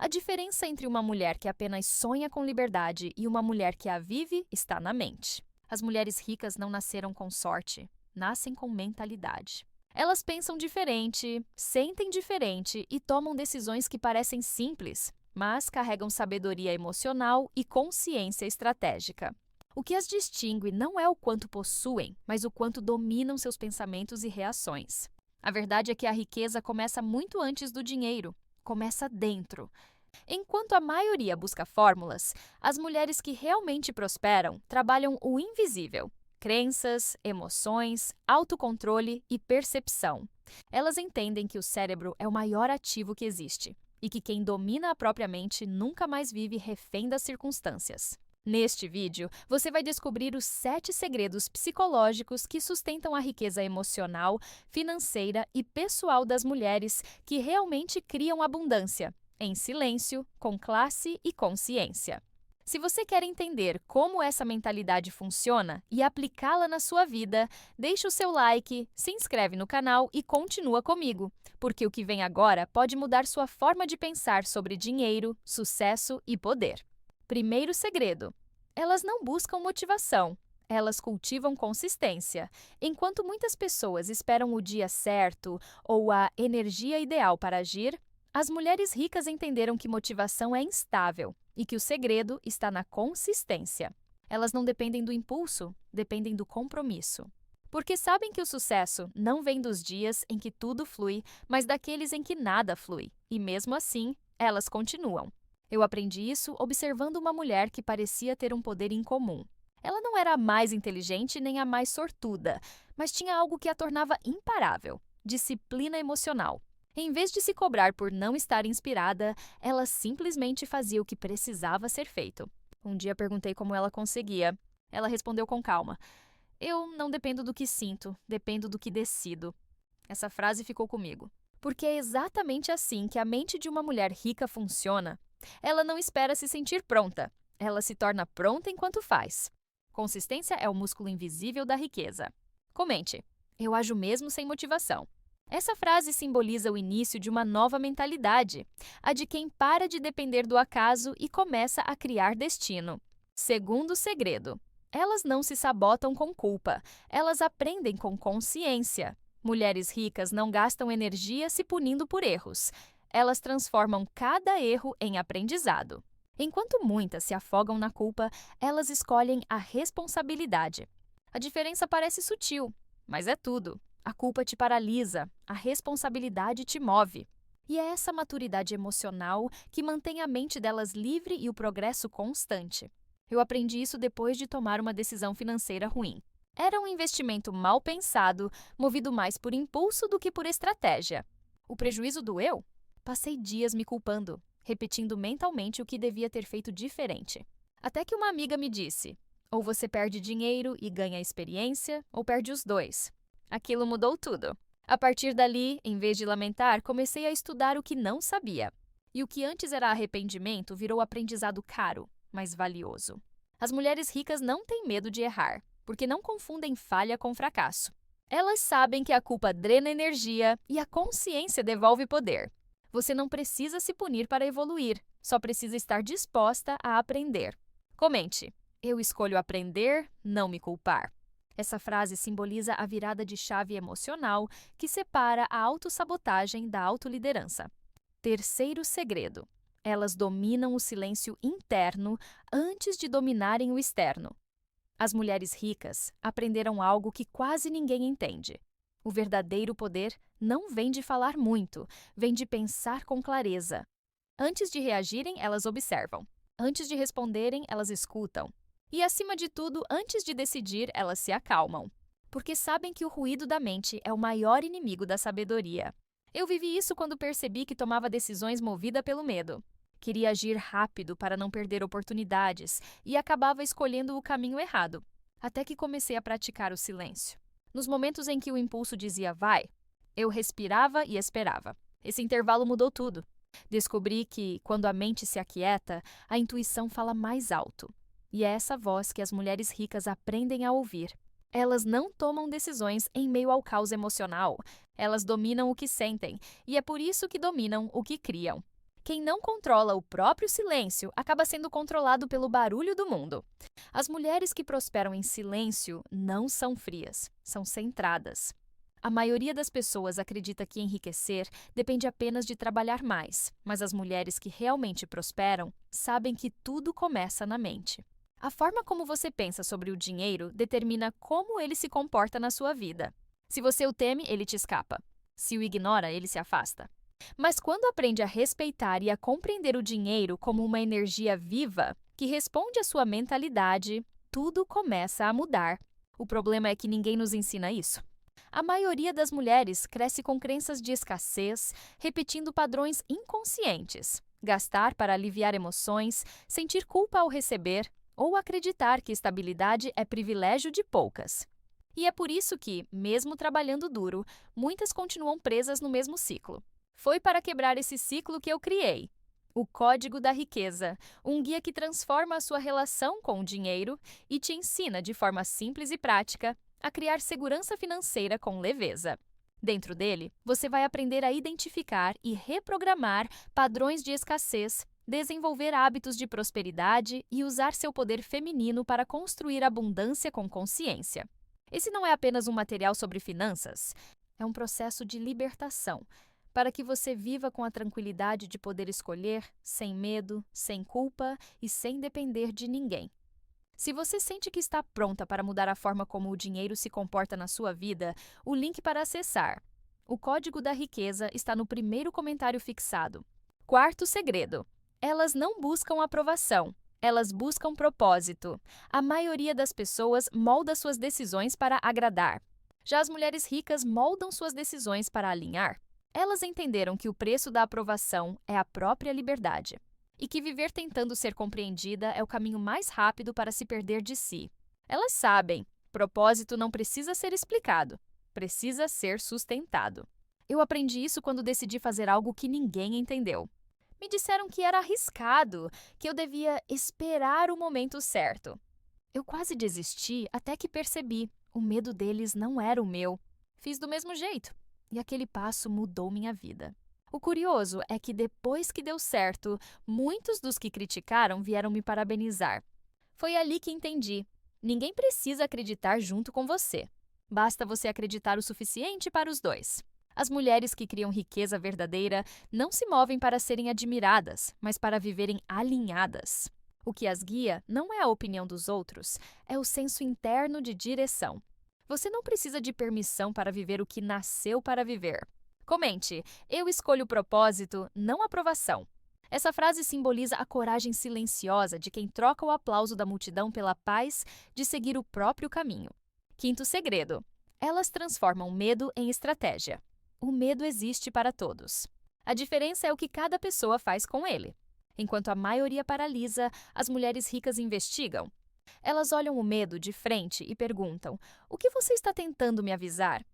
A diferença entre uma mulher que apenas sonha com liberdade e uma mulher que a vive está na mente. As mulheres ricas não nasceram com sorte, nascem com mentalidade. Elas pensam diferente, sentem diferente e tomam decisões que parecem simples, mas carregam sabedoria emocional e consciência estratégica. O que as distingue não é o quanto possuem, mas o quanto dominam seus pensamentos e reações. A verdade é que a riqueza começa muito antes do dinheiro, começa dentro. Enquanto a maioria busca fórmulas, as mulheres que realmente prosperam trabalham o invisível: crenças, emoções, autocontrole e percepção. Elas entendem que o cérebro é o maior ativo que existe e que quem domina a própria mente nunca mais vive refém das circunstâncias. Neste vídeo, você vai descobrir os 7 segredos psicológicos que sustentam a riqueza emocional, financeira e pessoal das mulheres que realmente criam abundância, em silêncio, com classe e consciência. Se você quer entender como essa mentalidade funciona e aplicá-la na sua vida, deixe o seu like, se inscreve no canal e continua comigo, porque o que vem agora pode mudar sua forma de pensar sobre dinheiro, sucesso e poder. Primeiro segredo: elas não buscam motivação, elas cultivam consistência. Enquanto muitas pessoas esperam o dia certo ou a energia ideal para agir, as mulheres ricas entenderam que motivação é instável e que o segredo está na consistência. Elas não dependem do impulso, dependem do compromisso. Porque sabem que o sucesso não vem dos dias em que tudo flui, mas daqueles em que nada flui, e mesmo assim, elas continuam. Eu aprendi isso observando uma mulher que parecia ter um poder incomum. Ela não era a mais inteligente nem a mais sortuda, mas tinha algo que a tornava imparável: disciplina emocional. Em vez de se cobrar por não estar inspirada, ela simplesmente fazia o que precisava ser feito. Um dia perguntei como ela conseguia. Ela respondeu com calma: "Eu não dependo do que sinto, dependo do que decido." Essa frase ficou comigo. Porque é exatamente assim que a mente de uma mulher rica funciona. Ela não espera se sentir pronta. Ela se torna pronta enquanto faz. Consistência é o músculo invisível da riqueza. Comente: "Eu ajo mesmo sem motivação." Essa frase simboliza o início de uma nova mentalidade, a de quem para de depender do acaso e começa a criar destino. Segundo segredo: elas não se sabotam com culpa, elas aprendem com consciência. Mulheres ricas não gastam energia se punindo por erros. Elas transformam cada erro em aprendizado. Enquanto muitas se afogam na culpa, elas escolhem a responsabilidade. A diferença parece sutil, mas é tudo. A culpa te paralisa, a responsabilidade te move. E é essa maturidade emocional que mantém a mente delas livre e o progresso constante. Eu aprendi isso depois de tomar uma decisão financeira ruim. Era um investimento mal pensado, movido mais por impulso do que por estratégia. O prejuízo doeu? Passei dias me culpando, repetindo mentalmente o que devia ter feito diferente. Até que uma amiga me disse: "Ou você perde dinheiro e ganha experiência, ou perde os dois." Aquilo mudou tudo. A partir dali, em vez de lamentar, comecei a estudar o que não sabia. E o que antes era arrependimento virou aprendizado caro, mas valioso. As mulheres ricas não têm medo de errar, porque não confundem falha com fracasso. Elas sabem que a culpa drena energia e a consciência devolve poder. Você não precisa se punir para evoluir, só precisa estar disposta a aprender. Comente: "Eu escolho aprender, não me culpar." Essa frase simboliza a virada de chave emocional que separa a autossabotagem da autoliderança. Terceiro segredo: elas dominam o silêncio interno antes de dominarem o externo. As mulheres ricas aprenderam algo que quase ninguém entende. O verdadeiro poder não vem de falar muito, vem de pensar com clareza. Antes de reagirem, elas observam. Antes de responderem, elas escutam. E, acima de tudo, antes de decidir, elas se acalmam. Porque sabem que o ruído da mente é o maior inimigo da sabedoria. Eu vivi isso quando percebi que tomava decisões movida pelo medo. Queria agir rápido para não perder oportunidades e acabava escolhendo o caminho errado. Até que comecei a praticar o silêncio. Nos momentos em que o impulso dizia vai, eu respirava e esperava. Esse intervalo mudou tudo. Descobri que, quando a mente se aquieta, a intuição fala mais alto. E é essa voz que as mulheres ricas aprendem a ouvir. Elas não tomam decisões em meio ao caos emocional. Elas dominam o que sentem, e é por isso que dominam o que criam. Quem não controla o próprio silêncio acaba sendo controlado pelo barulho do mundo. As mulheres que prosperam em silêncio não são frias, são centradas. A maioria das pessoas acredita que enriquecer depende apenas de trabalhar mais, mas as mulheres que realmente prosperam sabem que tudo começa na mente. A forma como você pensa sobre o dinheiro determina como ele se comporta na sua vida. Se você o teme, ele te escapa. Se o ignora, ele se afasta. Mas quando aprende a respeitar e a compreender o dinheiro como uma energia viva que responde à sua mentalidade, tudo começa a mudar. O problema é que ninguém nos ensina isso. A maioria das mulheres cresce com crenças de escassez, repetindo padrões inconscientes. Gastar para aliviar emoções, sentir culpa ao receber ou acreditar que estabilidade é privilégio de poucas. E é por isso que, mesmo trabalhando duro, muitas continuam presas no mesmo ciclo. Foi para quebrar esse ciclo que eu criei o Código da Riqueza, um guia que transforma a sua relação com o dinheiro e te ensina de forma simples e prática a criar segurança financeira com leveza. Dentro dele, você vai aprender a identificar e reprogramar padrões de escassez, desenvolver hábitos de prosperidade e usar seu poder feminino para construir abundância com consciência. Esse não é apenas um material sobre finanças, é um processo de libertação, para que você viva com a tranquilidade de poder escolher, sem medo, sem culpa e sem depender de ninguém. Se você sente que está pronta para mudar a forma como o dinheiro se comporta na sua vida, o link para acessar o Código da Riqueza está no primeiro comentário fixado. Quarto segredo: elas não buscam aprovação, elas buscam propósito. A maioria das pessoas molda suas decisões para agradar. Já as mulheres ricas moldam suas decisões para alinhar. Elas entenderam que o preço da aprovação é a própria liberdade e que viver tentando ser compreendida é o caminho mais rápido para se perder de si. Elas sabem, propósito não precisa ser explicado, precisa ser sustentado. Eu aprendi isso quando decidi fazer algo que ninguém entendeu. Me disseram que era arriscado, que eu devia esperar o momento certo. Eu quase desisti até que percebi, o medo deles não era o meu. Fiz do mesmo jeito. E aquele passo mudou minha vida. O curioso é que depois que deu certo, muitos dos que criticaram vieram me parabenizar. Foi ali que entendi. Ninguém precisa acreditar junto com você. Basta você acreditar o suficiente para os dois. As mulheres que criam riqueza verdadeira não se movem para serem admiradas, mas para viverem alinhadas. O que as guia não é a opinião dos outros, é o senso interno de direção. Você não precisa de permissão para viver o que nasceu para viver. Comente: eu escolho o propósito, não aprovação. Essa frase simboliza a coragem silenciosa de quem troca o aplauso da multidão pela paz de seguir o próprio caminho. Quinto segredo: elas transformam medo em estratégia. O medo existe para todos. A diferença é o que cada pessoa faz com ele. Enquanto a maioria paralisa, as mulheres ricas investigam. Elas olham o medo de frente e perguntam: o que você está tentando me avisar?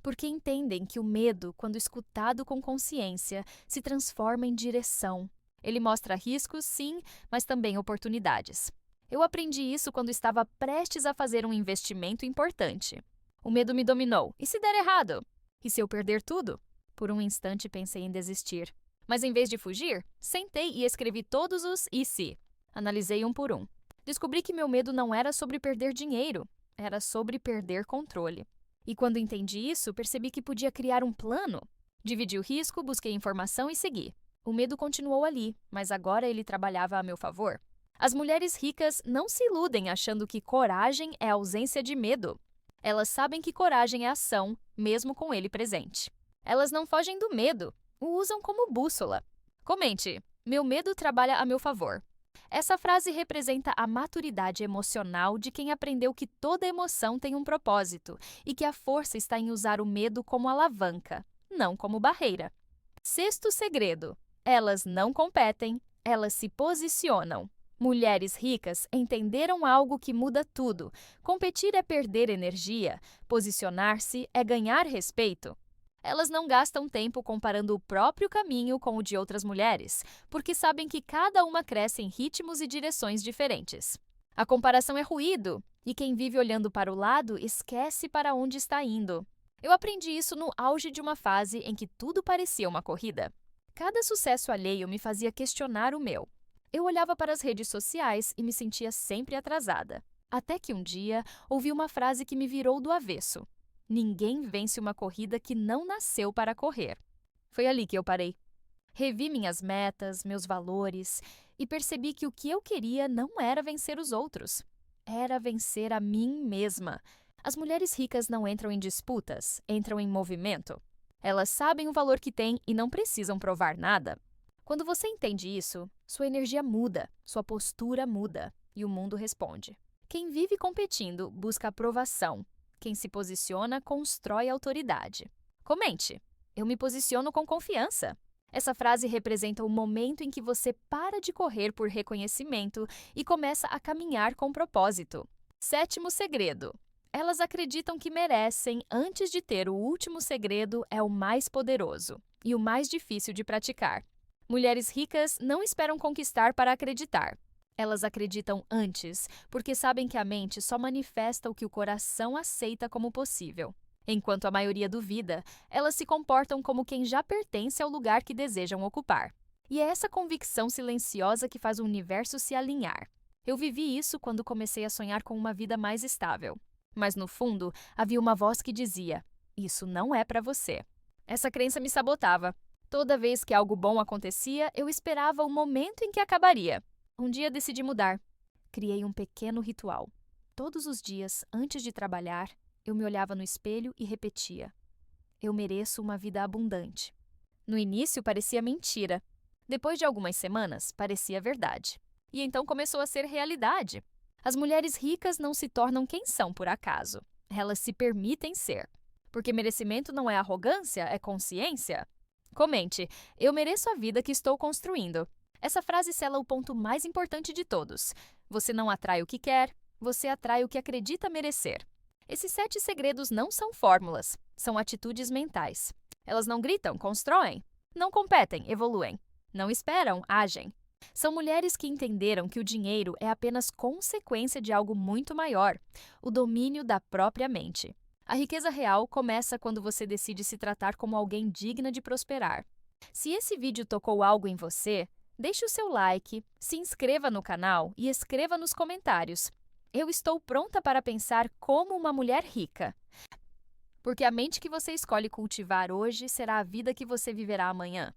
Porque entendem que o medo, quando escutado com consciência, se transforma em direção. Ele mostra riscos, sim, mas também oportunidades. Eu aprendi isso quando estava prestes a fazer um investimento importante. O medo me dominou. E se der errado? E se eu perder tudo? Por um instante pensei em desistir. Mas em vez de fugir, sentei e escrevi todos os e se. Analisei um por um. Descobri que meu medo não era sobre perder dinheiro, era sobre perder controle. E quando entendi isso, percebi que podia criar um plano. Dividi o risco, busquei informação e segui. O medo continuou ali, mas agora ele trabalhava a meu favor. As mulheres ricas não se iludem achando que coragem é ausência de medo. Elas sabem que coragem é ação, mesmo com ele presente. Elas não fogem do medo, o usam como bússola. Comente: meu medo trabalha a meu favor. Essa frase representa a maturidade emocional de quem aprendeu que toda emoção tem um propósito e que a força está em usar o medo como alavanca, não como barreira. Sexto segredo: elas não competem, elas se posicionam. Mulheres ricas entenderam algo que muda tudo. Competir é perder energia, posicionar-se é ganhar respeito. Elas não gastam tempo comparando o próprio caminho com o de outras mulheres, porque sabem que cada uma cresce em ritmos e direções diferentes. A comparação é ruído, e quem vive olhando para o lado esquece para onde está indo. Eu aprendi isso no auge de uma fase em que tudo parecia uma corrida. Cada sucesso alheio me fazia questionar o meu. Eu olhava para as redes sociais e me sentia sempre atrasada. Até que um dia ouvi uma frase que me virou do avesso: ninguém vence uma corrida que não nasceu para correr. Foi ali que eu parei. Revi minhas metas, meus valores e percebi que o que eu queria não era vencer os outros, era vencer a mim mesma. As mulheres ricas não entram em disputas, entram em movimento. Elas sabem o valor que têm e não precisam provar nada. Quando você entende isso, sua energia muda, sua postura muda e o mundo responde. Quem vive competindo busca aprovação. Quem se posiciona constrói autoridade. Comente. Eu me posiciono com confiança. Essa frase representa o momento em que você para de correr por reconhecimento e começa a caminhar com propósito. 7º segredo. Elas acreditam que merecem antes de ter o último segredo é o mais poderoso e o mais difícil de praticar. Mulheres ricas não esperam conquistar para acreditar. Elas acreditam antes, porque sabem que a mente só manifesta o que o coração aceita como possível. Enquanto a maioria duvida, elas se comportam como quem já pertence ao lugar que desejam ocupar. E é essa convicção silenciosa que faz o universo se alinhar. Eu vivi isso quando comecei a sonhar com uma vida mais estável. Mas no fundo, havia uma voz que dizia: isso não é para você. Essa crença me sabotava. Toda vez que algo bom acontecia, eu esperava o momento em que acabaria. Um dia decidi mudar. Criei um pequeno ritual. Todos os dias, antes de trabalhar, eu me olhava no espelho e repetia: eu mereço uma vida abundante. No início parecia mentira. Depois de algumas semanas, parecia verdade. E então começou a ser realidade. As mulheres ricas não se tornam quem são por acaso. Elas se permitem ser. Porque merecimento não é arrogância, é consciência. Comente: eu mereço a vida que estou construindo. Essa frase sela o ponto mais importante de todos. Você não atrai o que quer, você atrai o que acredita merecer. Esses 7 segredos não são fórmulas, são atitudes mentais. Elas não gritam, constroem. Não competem, evoluem. Não esperam, agem. São mulheres que entenderam que o dinheiro é apenas consequência de algo muito maior, o domínio da própria mente. A riqueza real começa quando você decide se tratar como alguém digna de prosperar. Se esse vídeo tocou algo em você, deixe o seu like, se inscreva no canal e escreva nos comentários: eu estou pronta para pensar como uma mulher rica. Porque a mente que você escolhe cultivar hoje será a vida que você viverá amanhã.